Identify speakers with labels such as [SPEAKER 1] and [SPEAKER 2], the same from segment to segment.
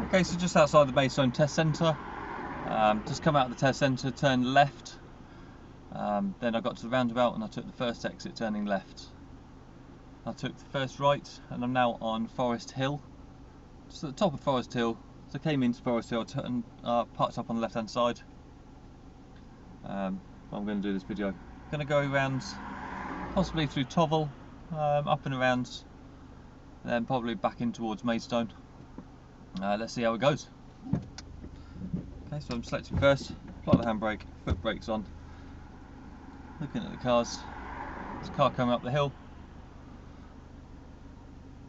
[SPEAKER 1] Okay, so just outside the Maidstone test centre, just come out of the test centre, turned left, then I got to the roundabout and I took the first exit turning left. I took the first right and I'm now on Forest Hill, just at the top of Forest Hill. So I came into Forest Hill, turned, parked up on the left hand side. I'm going to do this video. I'm going to go around, possibly through Tovil, up and around, then probably back in towards Maidstone. Let's see how it goes. Okay, so I'm selecting first, apply the handbrake, foot brakes on, looking at the cars. There's a car coming up the hill,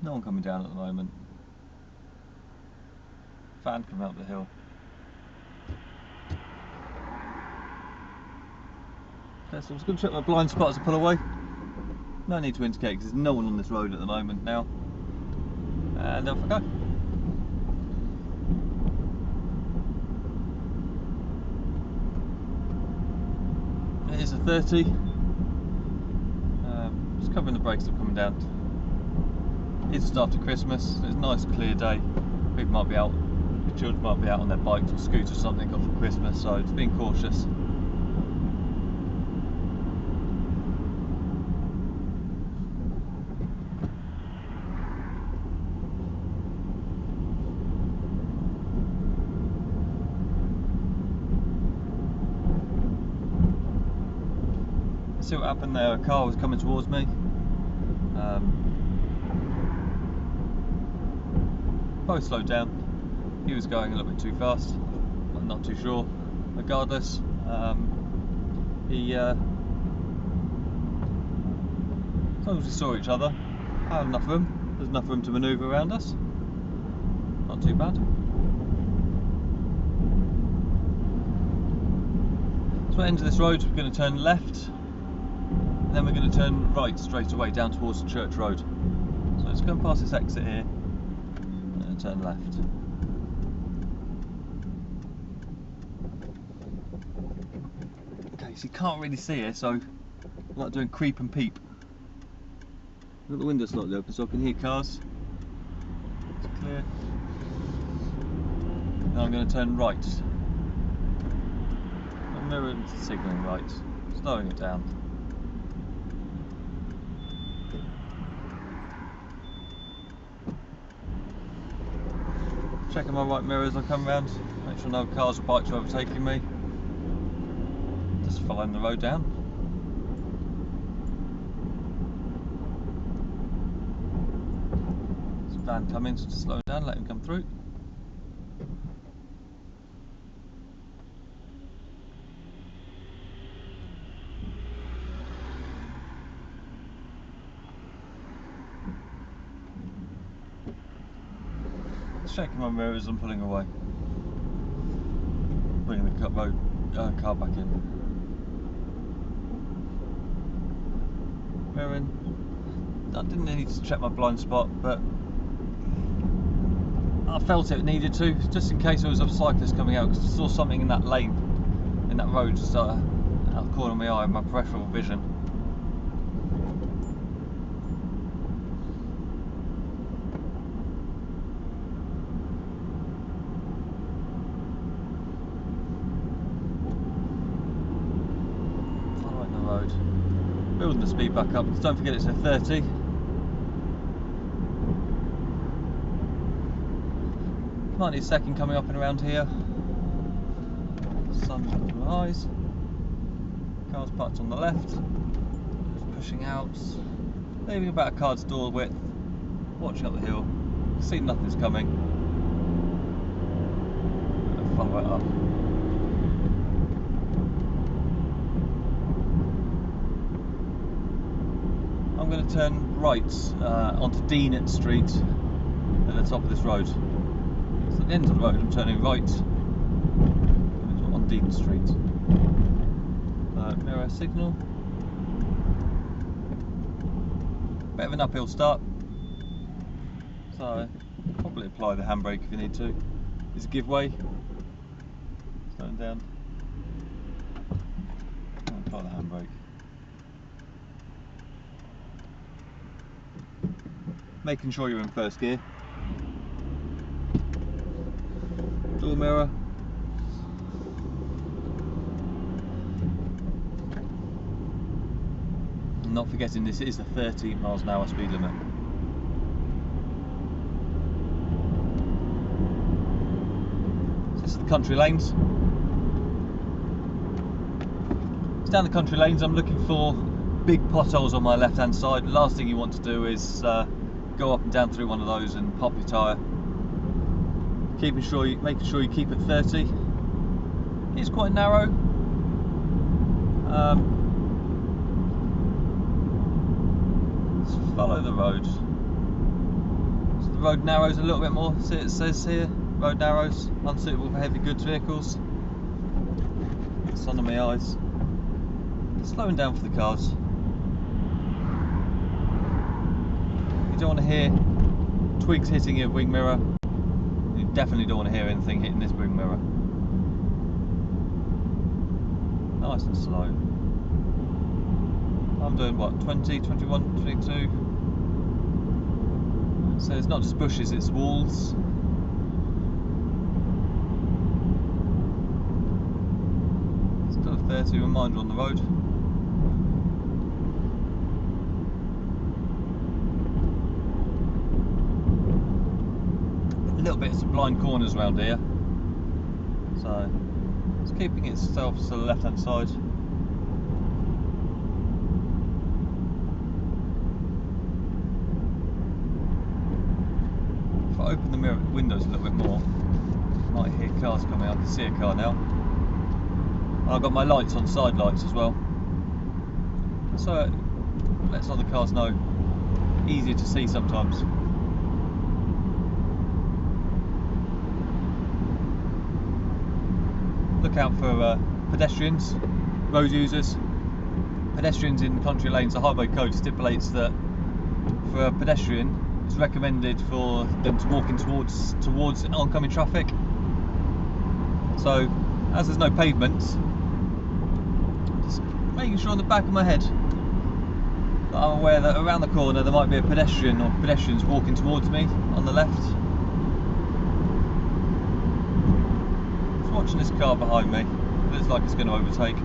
[SPEAKER 1] no one coming down at the moment, van coming up the hill. Okay, so I'm just going to check my blind spot as I pull away. No need to indicate because there's no one on this road at the moment now. And off I go. It is a 30. Just covering the brakes that are coming down. It's just after Christmas, it's a nice clear day. People might be out, the children might be out on their bikes or scooters or something got for Christmas, so just being cautious. See what happened there, a car was coming towards me. Both slowed down. He was going a little bit too fast, I'm not too sure. Regardless, as long as we saw each other, I had enough room. There's enough room to manoeuvre around us. Not too bad. So at the end of this road, we're going to turn left. Then we're going to turn right straight away down towards the church road. So let's go and pass this exit here and turn left. Okay, so you can't really see here, so I'm like doing creep and peep. I've got the window slightly open so I can hear cars. It's clear. Now I'm going to turn right. I'm mirroring signalling right, slowing it down. Checking my right mirror as I come round, make sure no cars or bikes are overtaking me. Just following the road down. There's a van coming, so just slow down, let him come through. Checking my mirrors and pulling away. Bringing the car back in. Mirroring. I didn't need to check my blind spot, but I felt it needed to, just in case there was a cyclist coming out, because I saw something in that lane, in that road, just out of the corner of my eye, my peripheral vision. Building the speed back up, because don't forget it's a 30. Might need a second coming up and around here. Sun comes to my eyes. Car's parked on the left. Just pushing out. Leaving about a car's door width. Watching up the hill. See nothing's coming. Follow it up. I'm going to turn right onto Dean Street at the top of this road. So at the end of the road I'm turning right on Dean Street. Mirror signal. Bit of an uphill start, so probably apply the handbrake if you need to. There's a give way. Slowing down. And apply the handbrake. Making sure you're in first gear. Dual mirror. And not forgetting this is the 30 miles an hour speed limit. So this is the country lanes. So down the country lanes I'm looking for big potholes on my left hand side. The last thing you want to do is go up and down through one of those and pop your tyre. Making sure you keep it 30. It's quite narrow. Let's follow the road. So the road narrows a little bit more. See, it says here, road narrows, unsuitable for heavy goods vehicles. Sun on my eyes. Slowing down for the cars. You don't want to hear twigs hitting your wing mirror. You definitely don't want to hear anything hitting this wing mirror. Nice and slow. I'm doing what, 20, 21, 22? So it's not just bushes, it's walls. Still a 30, reminder on the road. Little bits of blind corners around here, so it's keeping itself to the left hand side. If I open the windows a little bit more, I might hear cars coming. I can see a car now. And I've got my lights on, side lights as well, so it lets other cars know. Easier to see sometimes. Look out for pedestrians, road users. Pedestrians in country lanes, the highway code stipulates that for a pedestrian it's recommended for them to walk in towards oncoming traffic. So as there's no pavements, just making sure on the back of my head that I'm aware that around the corner there might be a pedestrian or pedestrians walking towards me on the left. Watching this car behind me, it looks like it's going to overtake.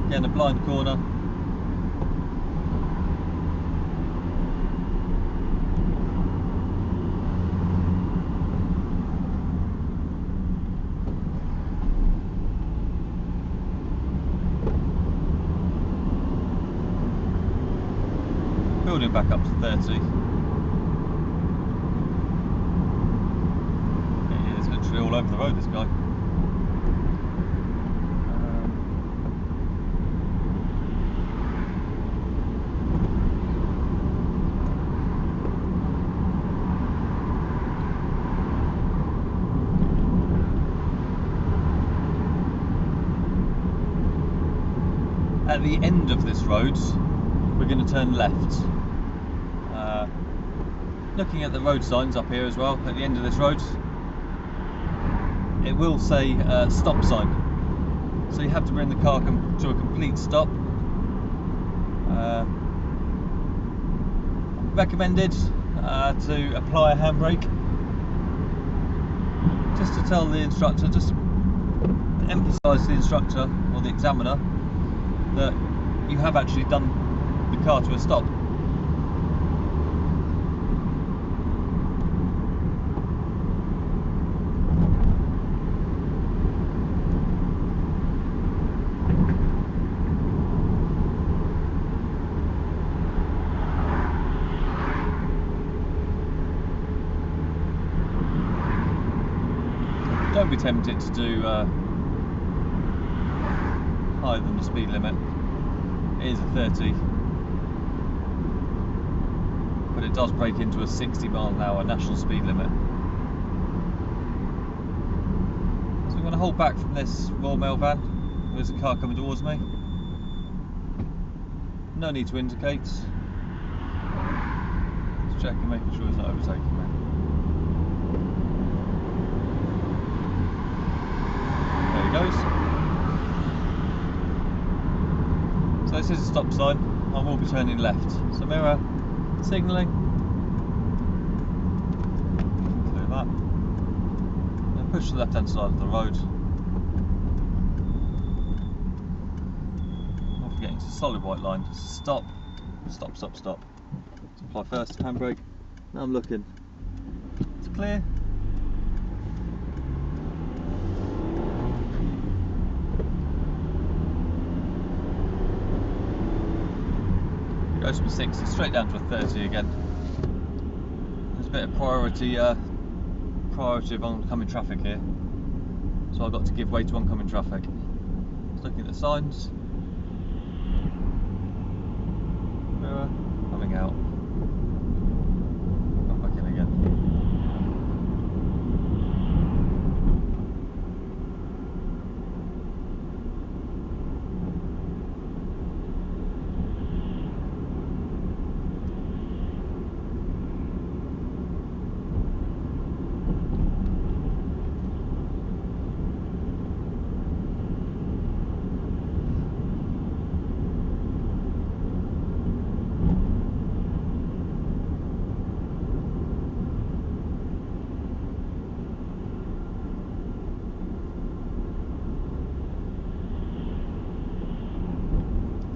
[SPEAKER 1] Again, a blind corner. Building back up to 30. He is literally all over the road, this guy. At the end of this road, we're going to turn left. Looking at the road signs up here as well, at the end of this road, it will say stop sign. So you have to bring the car to a complete stop. Recommended to apply a handbrake. Just to tell the instructor, just emphasise to the instructor or the examiner that you have actually done the car to a stop. Don't be tempted to do higher than the speed limit. It is a 30, but it does break into a 60 mile an hour national speed limit. So I'm going to hold back from this Royal Mail van. There's a car coming towards me. No need to indicate. Just checking, making sure he's not overtaking me. There he goes. this is a stop sign. I will be turning left. So mirror, signalling. Clear that. Then push to the left hand side of the road. Not forgetting it's a solid white line. Stop, stop, stop, stop. So apply first, handbrake. Now I'm looking. It's clear. Goes from 60 straight down to a 30 again. There's a bit of priority of oncoming traffic here, so I've got to give way to oncoming traffic. Just looking at the signs. Mirror, coming out. Come back in again.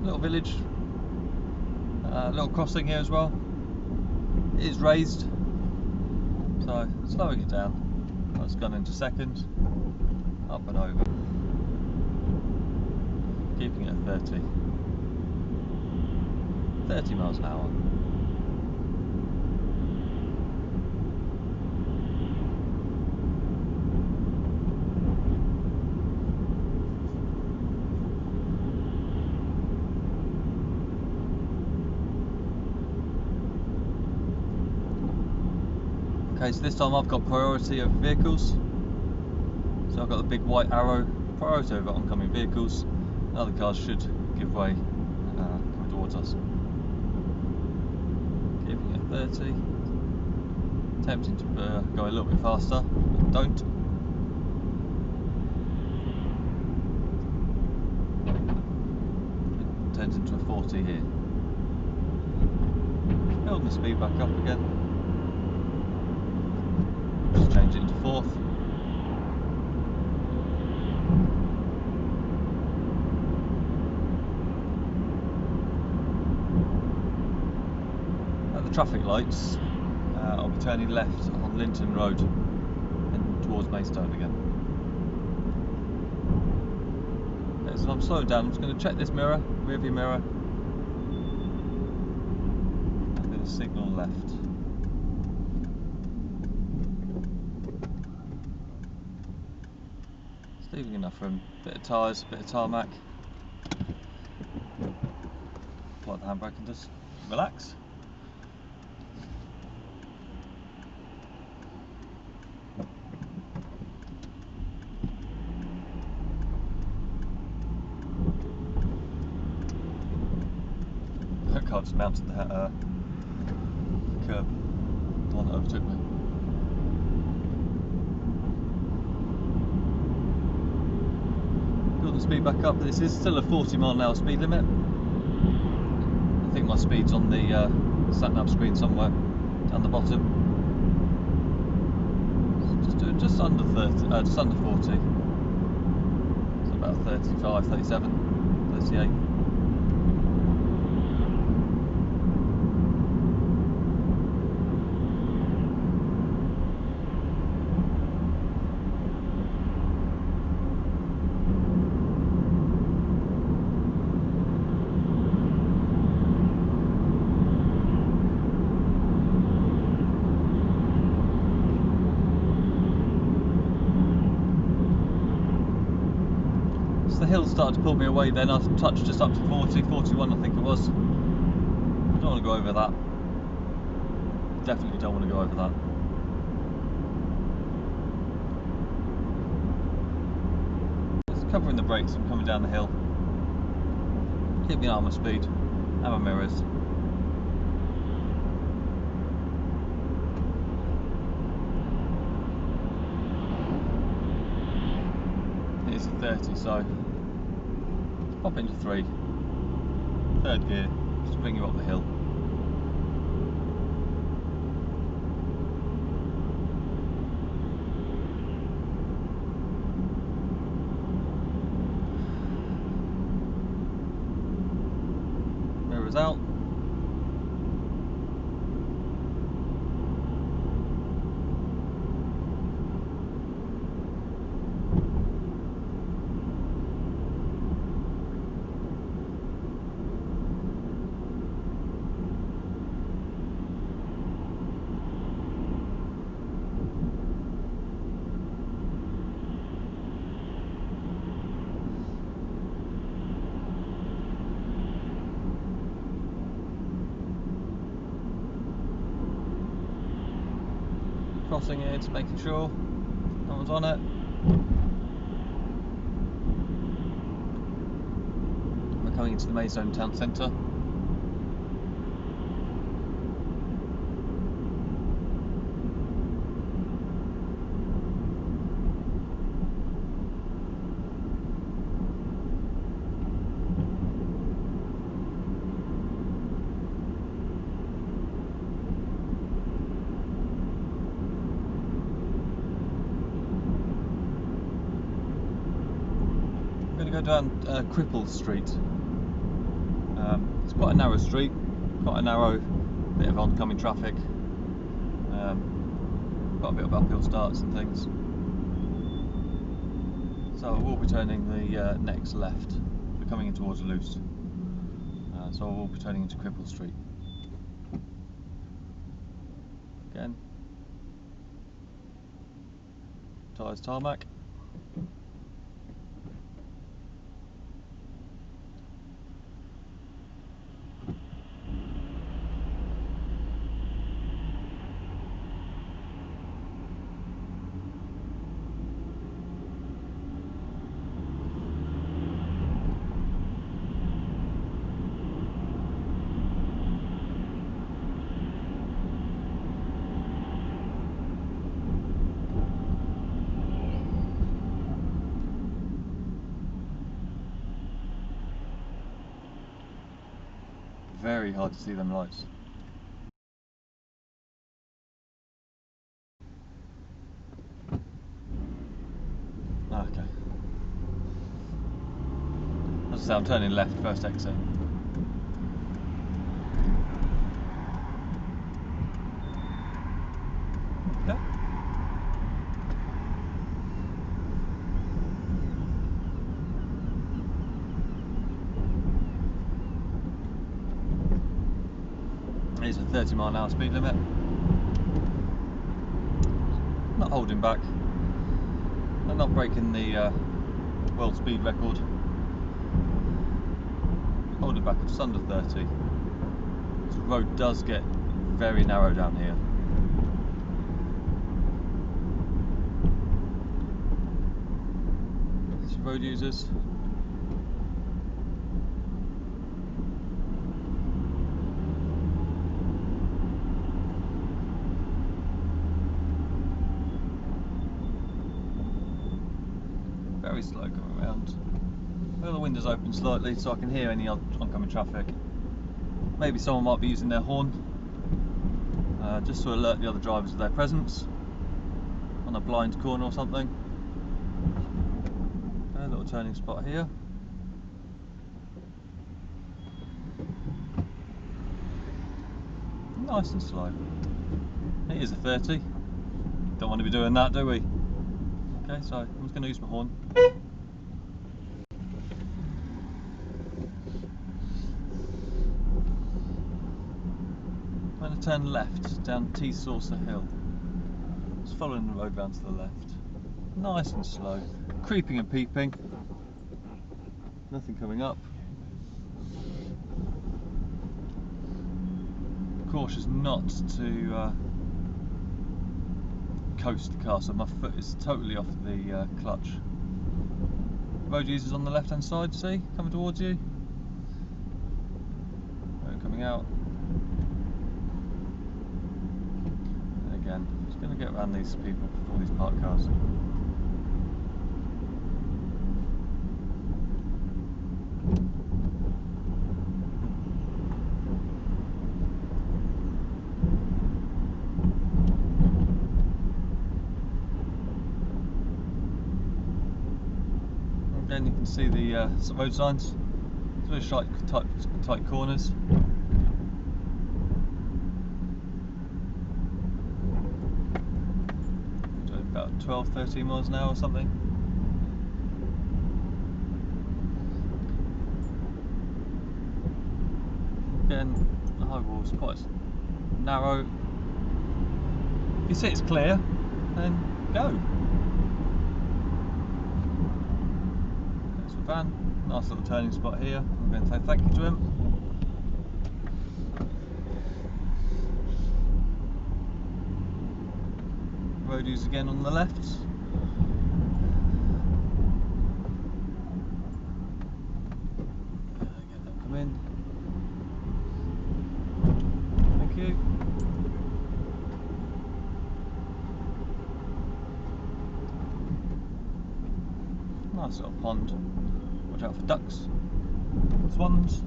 [SPEAKER 1] Little village, little crossing here as well. It is raised, so slowing it down. That's gone into second, up and over, keeping it at 30 miles an hour. Okay, so this time I've got priority over vehicles. So I've got the big white arrow, priority over oncoming vehicles. And other cars should give way coming towards us. Keeping it at 30. Tempting to go a little bit faster, but don't. It turns into a 40 here. Building the speed back up again. Just change it into fourth. At the traffic lights, I'll be turning left on Linton Road and towards Maidstone again. Okay, so I'm slowing down. I'm just going to check this mirror, rear view mirror. I'm going to signal left. Leaving enough room, bit of tyres, bit of tarmac. Apply the handbrake and just relax. That car just mounted the curb, the one that overtook me. The speed back up. This is still a 40 mile an hour speed limit. I think my speed's on the sat-nav screen somewhere down the bottom. Just do it just under 30, just under 40. So about 35, 37, 38. The hill started to pull me away then. I touched just up to 40, 41 I think it was. I don't want to go over that. Definitely don't want to go over that. Just covering the brakes and coming down the hill. Keep an eye on my speed and my mirrors. It's a 30, so pop into 3. third gear, just to bring you up the hill. Mirrors out. Crossing here, just making sure no one's on it. We're coming into the Maidstone town centre. Go down Cripple Street. It's quite a narrow street, quite a narrow bit of oncoming traffic, quite a bit of uphill starts and things. So we'll be turning the next left. We're coming in towards Loose, so we'll be turning into Cripple Street. Again, tyres tarmac. Very hard to see them lights. Okay. As I say, I'm turning left, first exit. Okay. Here's a 30-mile-an-hour speed limit. Not holding back. I'm not breaking the world speed record. Holding back just under 30. The road does get very narrow down here. These road users. Very slow coming around. Well, the windows open slightly so I can hear any oncoming traffic. Maybe someone might be using their horn just to alert the other drivers of their presence on a blind corner or something. Okay, a little turning spot here. Nice and slow. It is a 30. Don't want to be doing that, do we? Okay, so I'm just going to use my horn. I'm going to turn left down T Saucer Hill. Just following the road round to the left. Nice and slow. Creeping and peeping. Nothing coming up. Cautious not to coast the car, so my foot is totally off the clutch. Road users on the left hand side, see, coming towards you. Road coming out. And again, just going to get around these people before these parked cars. Then you can see the road signs. It's very tight corners. About 12-13 miles an hour or something. Again, the high wall's quite narrow. If you see it's clear, then go. There's the van. Nice little turning spot here. I'm going to say thank you to him. Road use again on the left. Get them come in. Thank you. Nice little pond. Watch out for ducks, swans.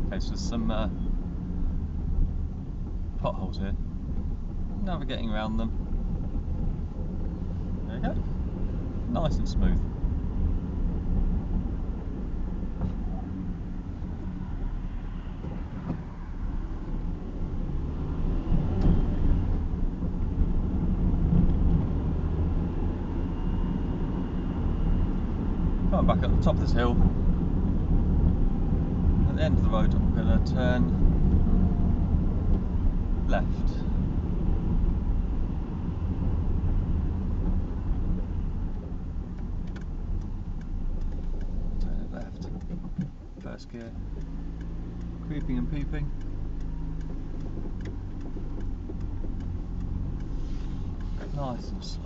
[SPEAKER 1] Okay, so there's some potholes here. Navigating around them. There you go. Nice and smooth. Coming back at the top of this hill. At the end of the road, I'm going to turn left. Turn it left. First gear. Creeping and peeping. Nice and slow.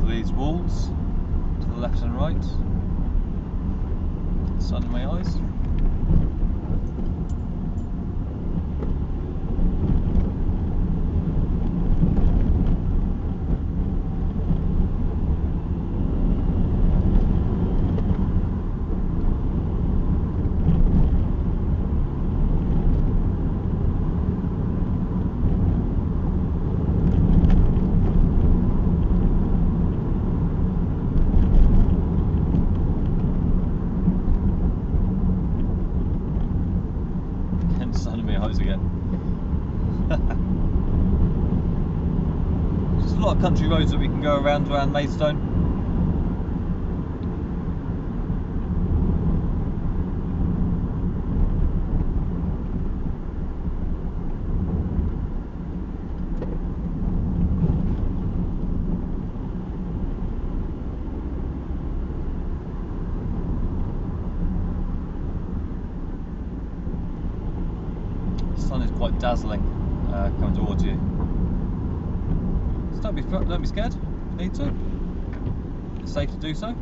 [SPEAKER 1] These walls to the left and right. Sun in my eyes. Sun in my eyes again. There's a lot of country roads that we can go around Maidstone. The sun is quite dazzling coming towards you. So don't be scared. If you need to. It's safe to do so.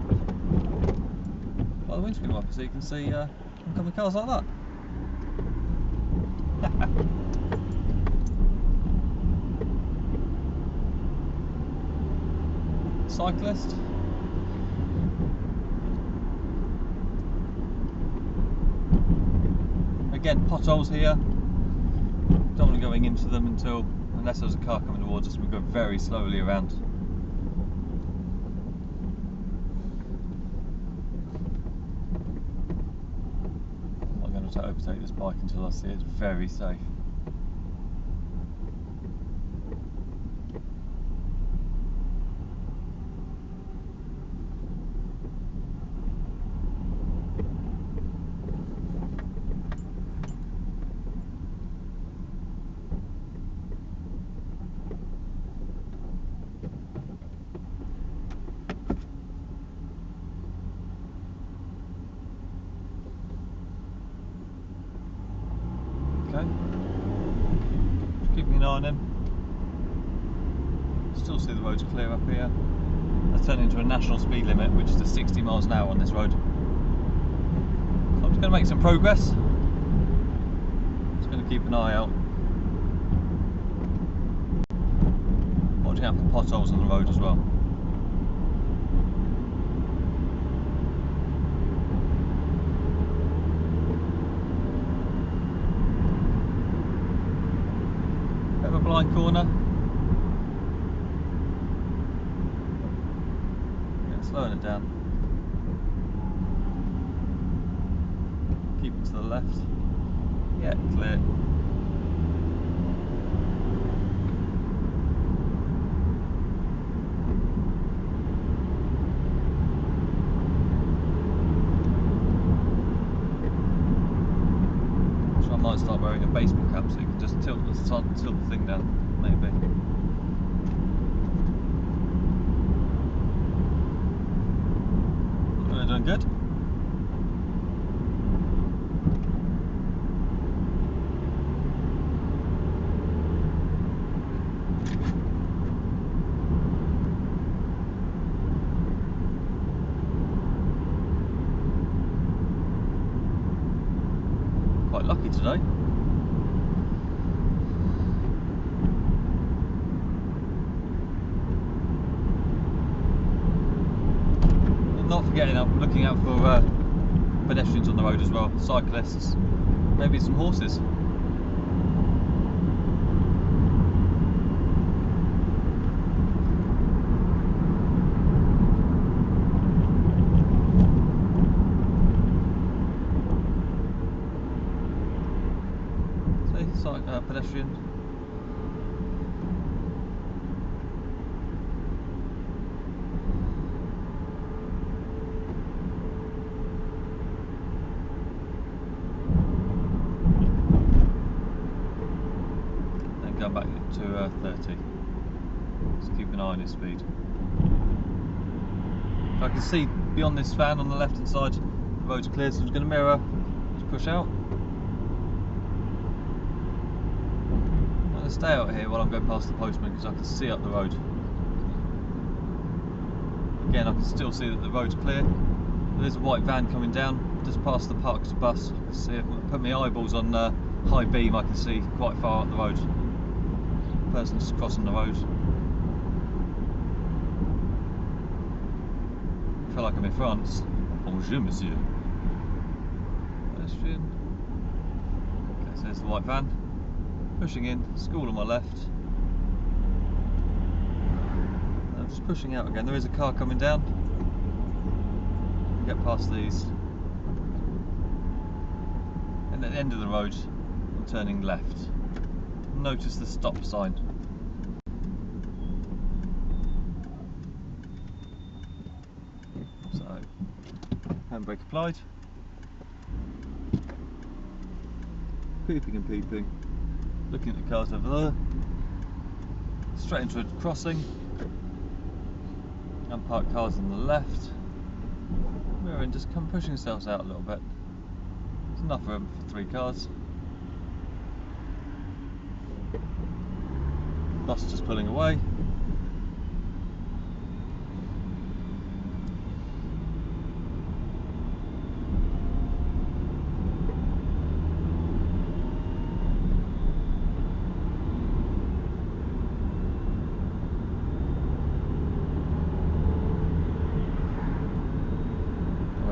[SPEAKER 1] By the windscreen wiper, so you can see oncoming cars like that. Cyclist. Again, potholes here. Don't want to go into them unless there's a car coming towards us. We go very slowly around. I'm not going to overtake this bike until I see it's very safe. Keeping an eye on him. Still see the roads clear up here. That's turned into a national speed limit, which is 60 miles an hour on this road. So I'm just going to make some progress. Just going to keep an eye out. watching out for potholes on the road as well. Bit of a blind corner. Yeah, slowing it down. Keep it to the left. Yeah, clear. So I might start wearing a baseball cap so you can just tilt the thing down, maybe. We're doing good. Quite lucky today. And not forgetting, I'm looking out for pedestrians on the road as well, cyclists, maybe some horses. Pedestrian. Then go back to 30. Just keep an eye on his speed. I can see beyond this van on the left hand side, the road's clear, so I'm just going to mirror, just push out. Stay out here while I'm going past the postman because I can see up the road. Again, I can still see that the road's clear. There's a white van coming down just past the parked bus. I can see it. When I put my eyeballs on high beam, I can see quite far up the road. Person's crossing the road. I feel like I'm in France. Bonjour, monsieur. Pedestrian. Okay, so there's the white van. Pushing in, school on my left. I'm just pushing out again. There is a car coming down. Get past these. And at the end of the road, I'm turning left. Notice the stop sign. So, handbrake applied. Peeping and peeping. Looking at the cars over there, straight into a crossing, unparked cars on the left, mirroring, just come pushing ourselves out a little bit. There's enough room for 3 cars. Bus just pulling away.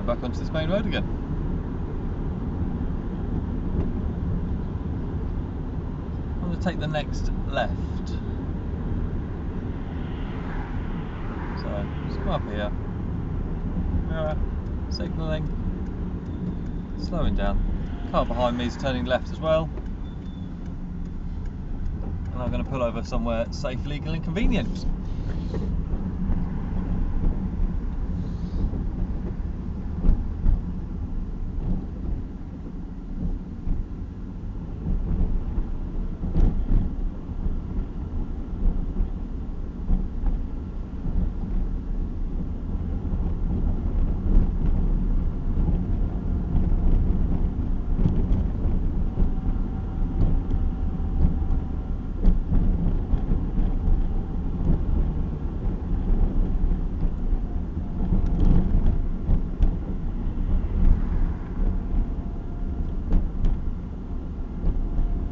[SPEAKER 1] Back onto this main road again. I'm going to take the next left. So, just come up here. Mirror, signalling, slowing down. Car behind me is turning left as well. And I'm going to pull over somewhere safe, legal and convenient.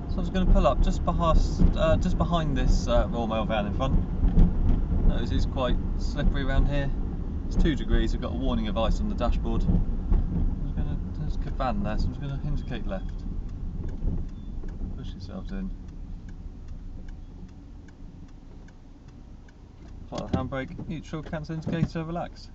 [SPEAKER 1] So I was going to pull up just behind this Royal Mail van in front. notice it's quite slippery around here. It's 2 degrees, we've got a warning of ice on the dashboard. There's Cavan there, so I'm just going to indicate left. Push yourselves in. Apply the handbrake, neutral, cancel indicator, relax.